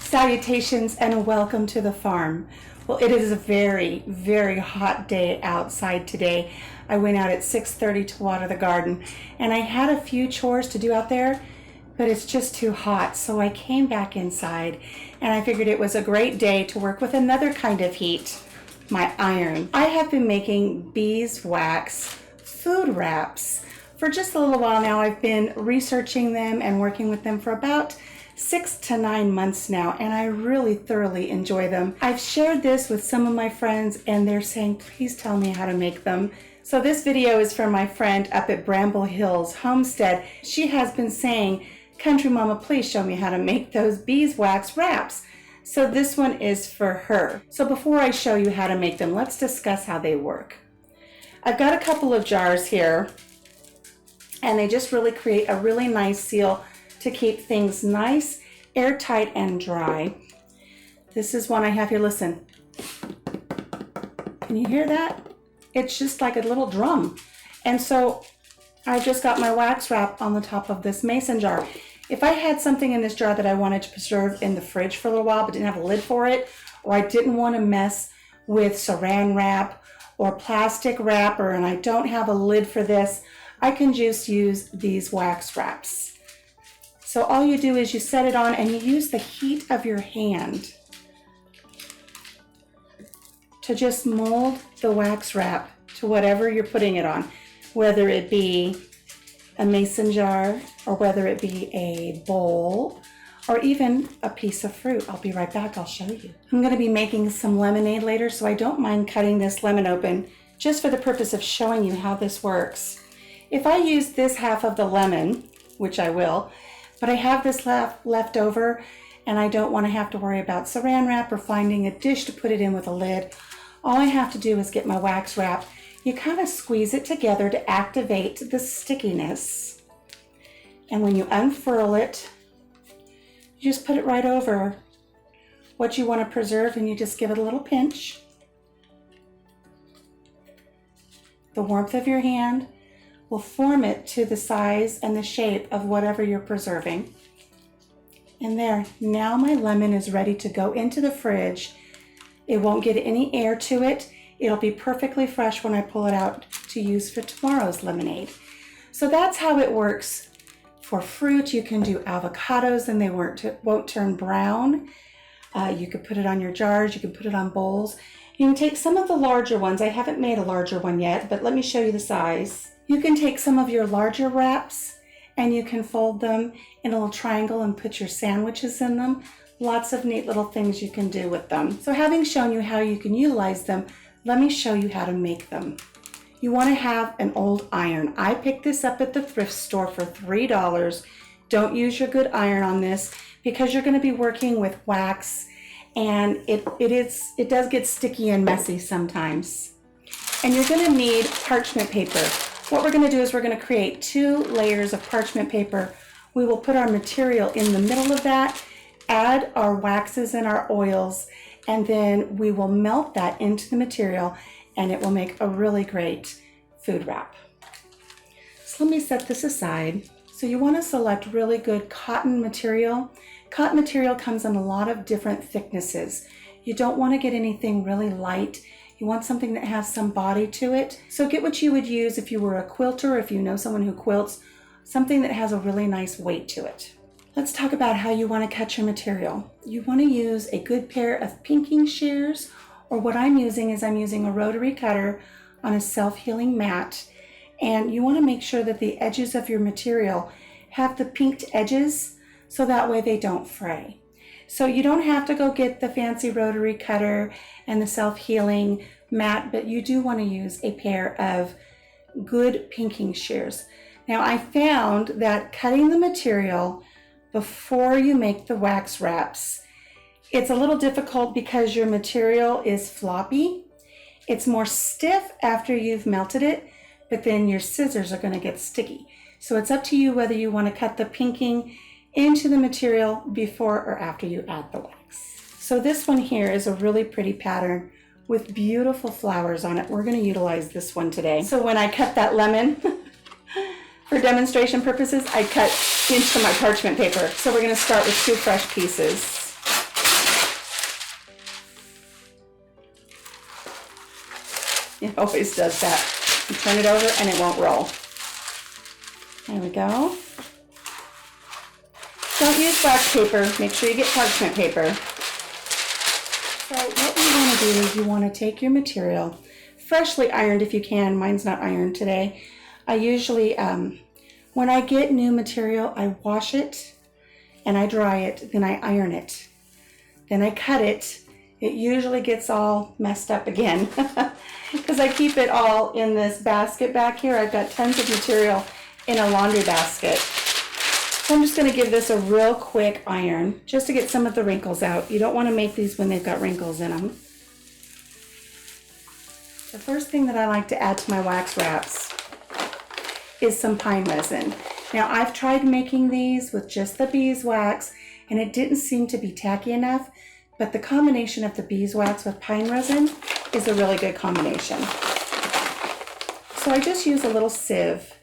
Salutations and welcome to the farm. Well, it is a very, very hot day outside today. I went out at 6:30 to water the garden and I had a few chores to do out there, but it's just too hot. So I came back inside and I figured it was a great day to work with another kind of heat, my iron. I have been making beeswax food wraps for just a little while now. I've been researching them and working with them for about 6 to 9 months now, and I really thoroughly enjoy them. I've shared this with some of my friends and they're saying, please tell me how to make them. So this video is from my friend up at Bramble Hills Homestead. She has been saying, Country Mama, please show me how to make those beeswax wraps. So this one is for her. So before I show you how to make them, let's discuss how they work. I've got a couple of jars here and they just really create a really nice seal to keep things nice, airtight, and dry. This is one I have here. Listen. Can you hear that? It's just like a little drum. And so I just got my wax wrap on the top of this mason jar. If I had something in this jar that I wanted to preserve in the fridge for a little while but didn't have a lid for it, or I didn't want to mess with saran wrap or plastic wrap, and I don't have a lid for this, I can just use these wax wraps. So all you do is you set it on and you use the heat of your hand to just mold the wax wrap to whatever you're putting it on, whether it be a mason jar or whether it be a bowl or even a piece of fruit. I'll be right back, I'll show you. I'm gonna be making some lemonade later, so I don't mind cutting this lemon open just for the purpose of showing you how this works. If I use this half of the lemon, which I will, but I have this left over and I don't want to have to worry about saran wrap or finding a dish to put it in with a lid. All I have to do is get my wax wrap. You kind of squeeze it together to activate the stickiness. And when you unfurl it, you just put it right over what you want to preserve and you just give it a little pinch. The warmth of your hand will form it to the size and the shape of whatever you're preserving. And there, now my lemon is ready to go into the fridge. It won't get any air to it. It'll be perfectly fresh when I pull it out to use for tomorrow's lemonade. So that's how it works. For fruit, you can do avocados and they won't turn brown. You could put it on your jars, you can put it on bowls. You can take some of the larger ones. I haven't made a larger one yet, but let me show you the size. You can take some of your larger wraps and you can fold them in a little triangle and put your sandwiches in them. Lots of neat little things you can do with them. So having shown you how you can utilize them, let me show you how to make them. You want to have an old iron. I picked this up at the thrift store for $3. Don't use your good iron on this because you're going to be working with wax and it does get sticky and messy sometimes. And you're going to need parchment paper. What we're going to do is we're going to create 2 layers of parchment paper. We will put our material in the middle of that, add our waxes and our oils, and then we will melt that into the material and it will make a really great food wrap. So let me set this aside. So you want to select really good cotton material. Cotton material comes in a lot of different thicknesses. You don't want to get anything really light. You want something that has some body to it. So get what you would use if you were a quilter, if you know someone who quilts, something that has a really nice weight to it. Let's talk about how you want to cut your material. You want to use a good pair of pinking shears, or what I'm using is I'm using a rotary cutter on a self-healing mat. And you want to make sure that the edges of your material have the pinked edges so that way they don't fray. So you don't have to go get the fancy rotary cutter and the self-healing mat, but you do want to use a pair of good pinking shears. Now I found that cutting the material before you make the wax wraps, it's a little difficult because your material is floppy. It's more stiff after you've melted it, but then your scissors are going to get sticky. So it's up to you whether you want to cut the pinking into the material before or after you add the wax. So this one here is a really pretty pattern with beautiful flowers on it. We're going to utilize this one today. So when I cut that lemon for demonstration purposes, I cut into my parchment paper. So we're going to start with 2 fresh pieces. It always does that. You turn it over and it won't roll. There we go. Don't use wax paper. Make sure you get parchment paper. So what you want to do is you want to take your material, freshly ironed if you can. Mine's not ironed today. I usually, when I get new material, I wash it and I dry it, then I iron it. Then I cut it. It usually gets all messed up again because I keep it all in this basket back here. I've got tons of material in a laundry basket. So I'm just going to give this a real quick iron just to get some of the wrinkles out. You don't want to make these when they've got wrinkles in them. The first thing that I like to add to my wax wraps is some pine resin. Now I've tried making these with just the beeswax and it didn't seem to be tacky enough, but the combination of the beeswax with pine resin is a really good combination. So I just use a little sieve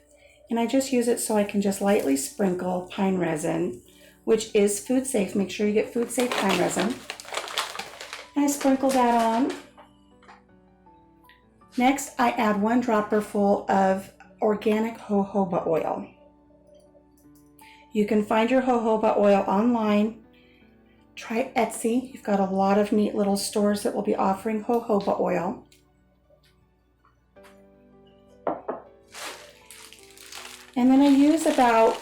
and I just use it so I can just lightly sprinkle pine resin, which is food safe. Make sure you get food safe pine resin. And I sprinkle that on. Next, I add 1 dropper full of organic jojoba oil. You can find your jojoba oil online. Try Etsy. You've got a lot of neat little stores that will be offering jojoba oil. And then I use about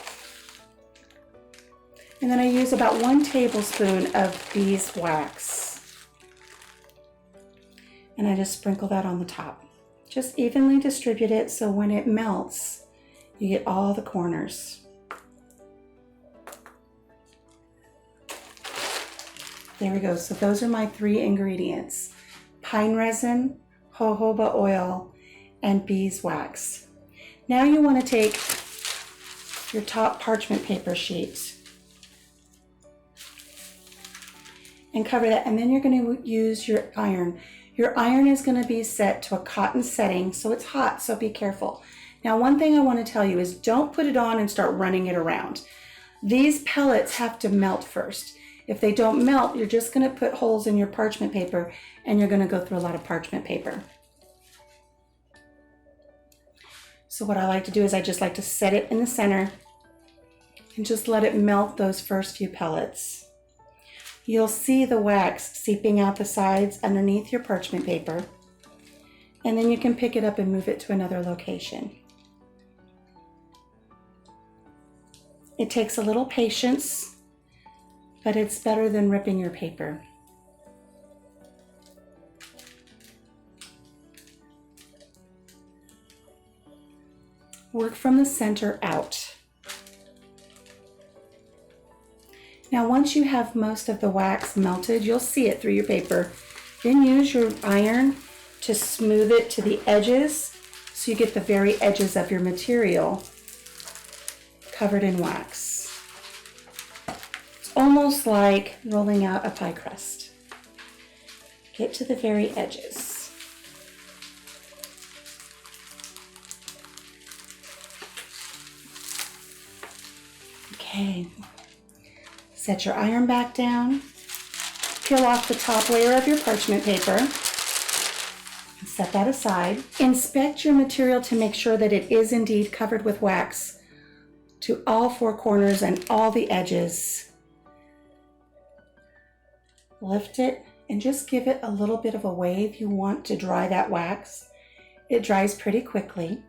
1 tablespoon of beeswax. And I just sprinkle that on the top. Just evenly distribute it so when it melts, you get all the corners. There we go. So those are my 3 ingredients: pine resin, jojoba oil, and beeswax. Now you want to take your top parchment paper sheet and cover that, and then you're going to use your iron. Your iron is going to be set to a cotton setting, so it's hot, so be careful. Now, one thing I want to tell you is don't put it on and start running it around. These pellets have to melt first. If they don't melt, you're just going to put holes in your parchment paper and you're going to go through a lot of parchment paper. So what I like to do is I just like to set it in the center and just let it melt those first few pellets. You'll see the wax seeping out the sides underneath your parchment paper, and then you can pick it up and move it to another location. It takes a little patience, but it's better than ripping your paper. Work from the center out. Now, once you have most of the wax melted, you'll see it through your paper. Then use your iron to smooth it to the edges so you get the very edges of your material covered in wax. It's almost like rolling out a pie crust. Get to the very edges. Okay. Set your iron back down, peel off the top layer of your parchment paper, and set that aside. Inspect your material to make sure that it is indeed covered with wax to all 4 corners and all the edges. Lift it and just give it a little bit of a wave. You want to dry that wax. It dries pretty quickly.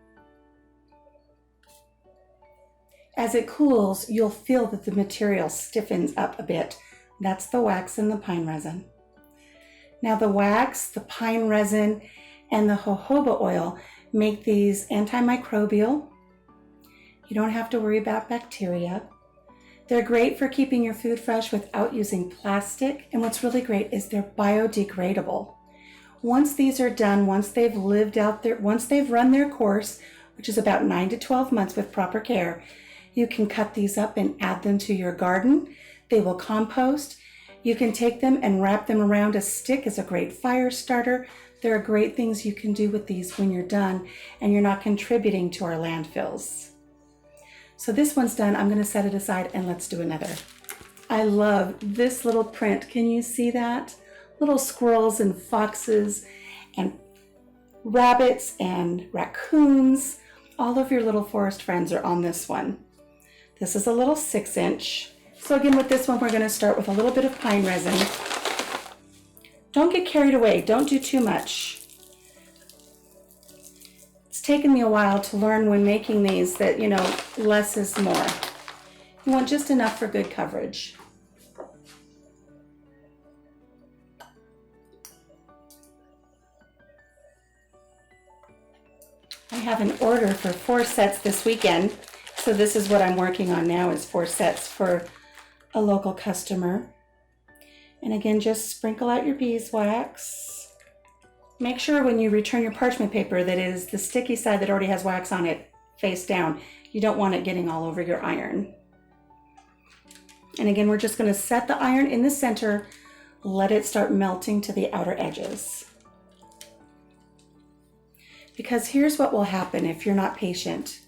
As it cools, you'll feel that the material stiffens up a bit. That's the wax and the pine resin. Now the wax, the pine resin, and the jojoba oil make these antimicrobial. You don't have to worry about bacteria. They're great for keeping your food fresh without using plastic. And what's really great is they're biodegradable. Once these are done, once they've run their course, which is about 9 to 12 months with proper care, you can cut these up and add them to your garden. They will compost. You can take them and wrap them around a stick as a great fire starter. There are great things you can do with these when you're done and you're not contributing to our landfills. So this one's done. I'm going to set it aside and let's do another. I love this little print. Can you see that? Little squirrels and foxes and rabbits and raccoons. All of your little forest friends are on this one. This is a little 6-inch. So again, with this one, we're going to start with a little bit of pine resin. Don't get carried away. Don't do too much. It's taken me a while to learn when making these that, less is more. You want just enough for good coverage. I have an order for 4 sets this weekend. So this is what I'm working on now, is 4 sets for a local customer. And again, just sprinkle out your beeswax. Make sure when you return your parchment paper that it is the sticky side that already has wax on it face down. You don't want it getting all over your iron. And again, we're just going to set the iron in the center, let it start melting to the outer edges. Because here's what will happen if you're not patient.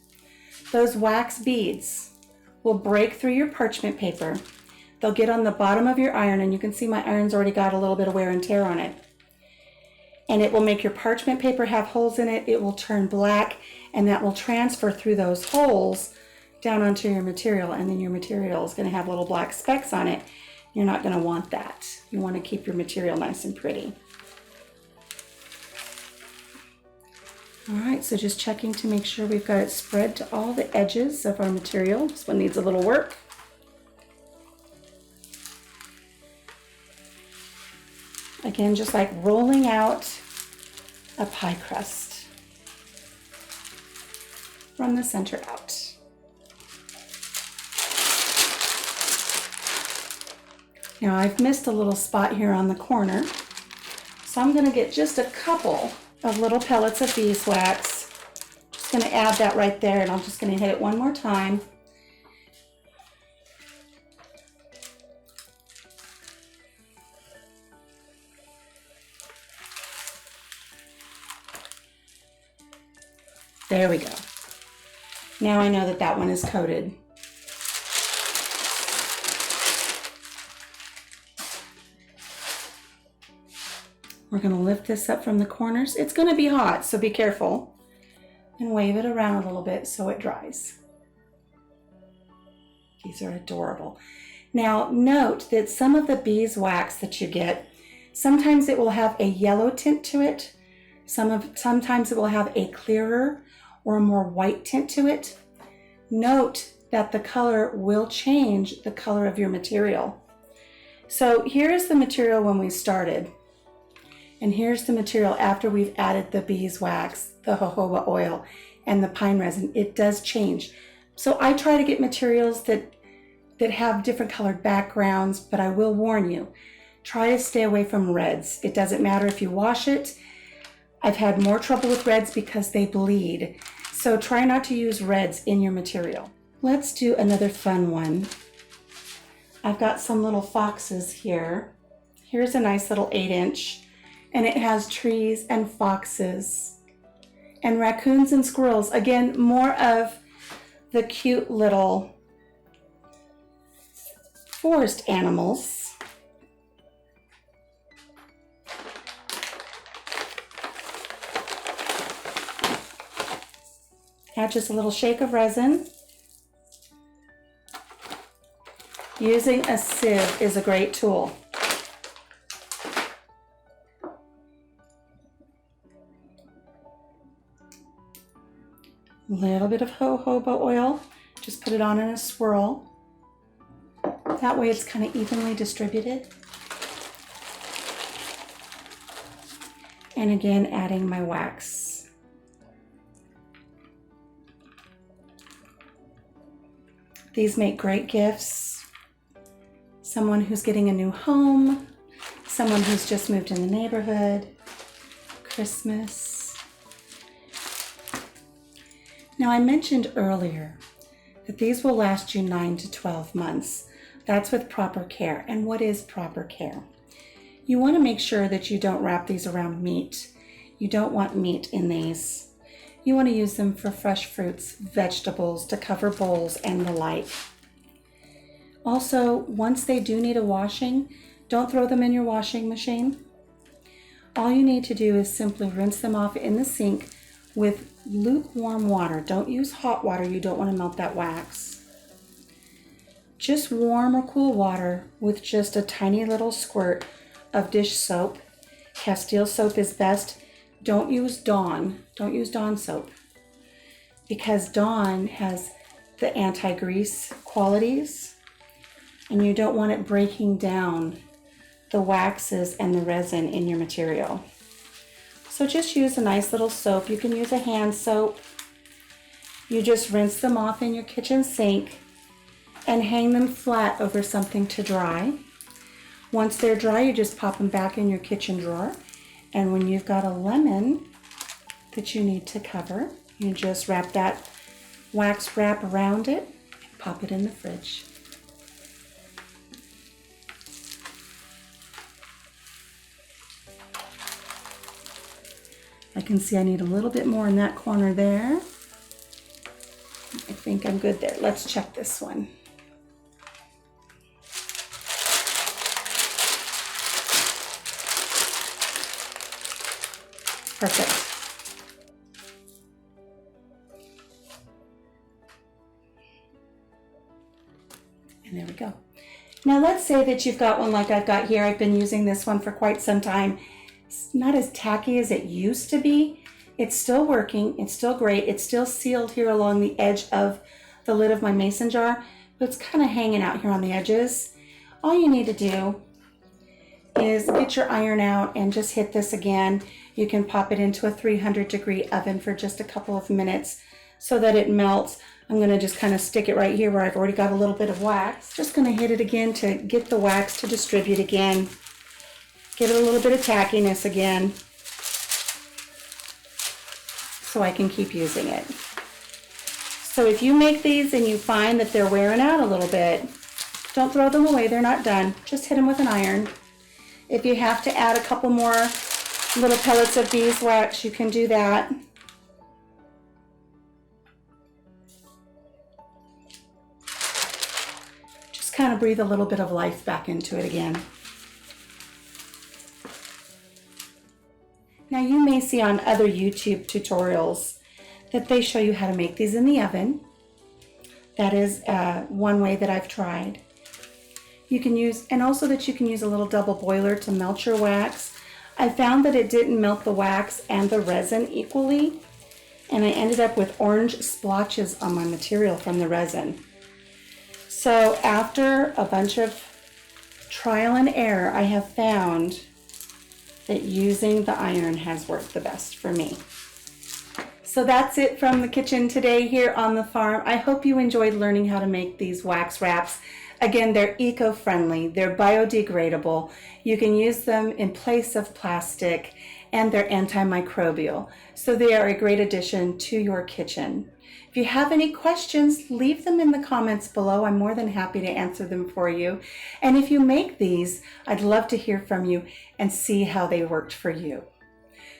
Those wax beads will break through your parchment paper. They'll get on the bottom of your iron, and you can see my iron's already got a little bit of wear and tear on it. And it will make your parchment paper have holes in it. It will turn black, and that will transfer through those holes down onto your material, and then your material is going to have little black specks on it. You're not going to want that. You want to keep your material nice and pretty. All right, so just checking to make sure we've got it spread to all the edges of our material. This one needs a little work. Again, just like rolling out a pie crust. From the center out. Now I've missed a little spot here on the corner, so I'm going to get just a couple of little pellets of beeswax. Just going to add that right there, and I'm just going to hit it one more time. There we go. Now I know that that one is coated. We're going to lift this up from the corners. It's going to be hot, so be careful. And wave it around a little bit so it dries. These are adorable. Now note that some of the beeswax that you get, sometimes it will have a yellow tint to it. Sometimes it will have a clearer or a more white tint to it. Note that the color will change the color of your material. So here's the material when we started. And here's the material after we've added the beeswax, the jojoba oil, and the pine resin. It does change. So I try to get materials that have different colored backgrounds, but I will warn you, try to stay away from reds. It doesn't matter if you wash it. I've had more trouble with reds because they bleed. So try not to use reds in your material. Let's do another fun one. I've got some little foxes here. Here's a nice little 8-inch. And it has trees and foxes and raccoons and squirrels. Again, more of the cute little forest animals. Add just a little shake of resin. Using a sieve is a great tool. A little bit of jojoba oil, just put it on in a swirl. That way it's kind of evenly distributed. And again, adding my wax. These make great gifts. Someone who's getting a new home, someone who's just moved in the neighborhood, Christmas. Now I mentioned earlier that these will last you 9 to 12 months. That's with proper care. And what is proper care? You want to make sure that you don't wrap these around meat. You don't want meat in these. You want to use them for fresh fruits, vegetables, to cover bowls and the like. Also, once they do need a washing, don't throw them in your washing machine. All you need to do is simply rinse them off in the sink with lukewarm water. Don't use hot water. You don't want to melt that wax. Just warm or cool water with just a tiny little squirt of dish soap. Castile soap is best. Don't use Dawn. Don't use Dawn soap, because Dawn has the anti-grease qualities, and you don't want it breaking down the waxes and the resin in your material. So just use a nice little soap. You can use a hand soap. You just rinse them off in your kitchen sink and hang them flat over something to dry. Once they're dry, you just pop them back in your kitchen drawer. And when you've got a lemon that you need to cover, you just wrap that wax wrap around it and pop it in the fridge. I can see I need a little bit more in that corner there. I think I'm good there. Let's check this one. Perfect. And there we go. Now let's say that you've got one like I've got here. I've been using this one for quite some time. It's not as tacky as it used to be. It's still working. It's still great. It's still sealed here along the edge of the lid of my mason jar, but it's kind of hanging out here on the edges. All you need to do is get your iron out and just hit this again. You can pop it into a 300-degree oven for just a couple of minutes so that it melts. I'm going to just kind of stick it right here where I've already got a little bit of wax. Just going to hit it again to get the wax to distribute again. Give it a little bit of tackiness again so I can keep using it. So if you make these and you find that they're wearing out a little bit, don't throw them away. They're not done. Just hit them with an iron. If you have to add a couple more little pellets of beeswax, you can do that. Just kind of breathe a little bit of life back into it again. Now you may see on other YouTube tutorials that they show you how to make these in the oven. That is one way that I've tried. You can use, and also that you can use a little double boiler to melt your wax. I found that it didn't melt the wax and the resin equally, and I ended up with orange splotches on my material from the resin. So after a bunch of trial and error, I have found that using the iron has worked the best for me. So that's it from the kitchen today here on the farm. I hope you enjoyed learning how to make these wax wraps. Again, they're eco-friendly, they're biodegradable. You can use them in place of plastic, and they're antimicrobial. So they are a great addition to your kitchen. If you have any questions, leave them in the comments below. I'm more than happy to answer them for you. And if you make these, I'd love to hear from you and see how they worked for you.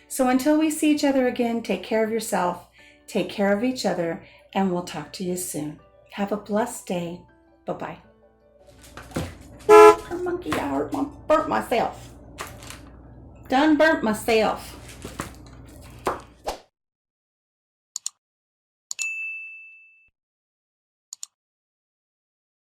So until we see each other again, take care of yourself, take care of each other, and we'll talk to you soon. Have a blessed day. Bye-bye. Monkey, I burnt myself. Done burnt myself.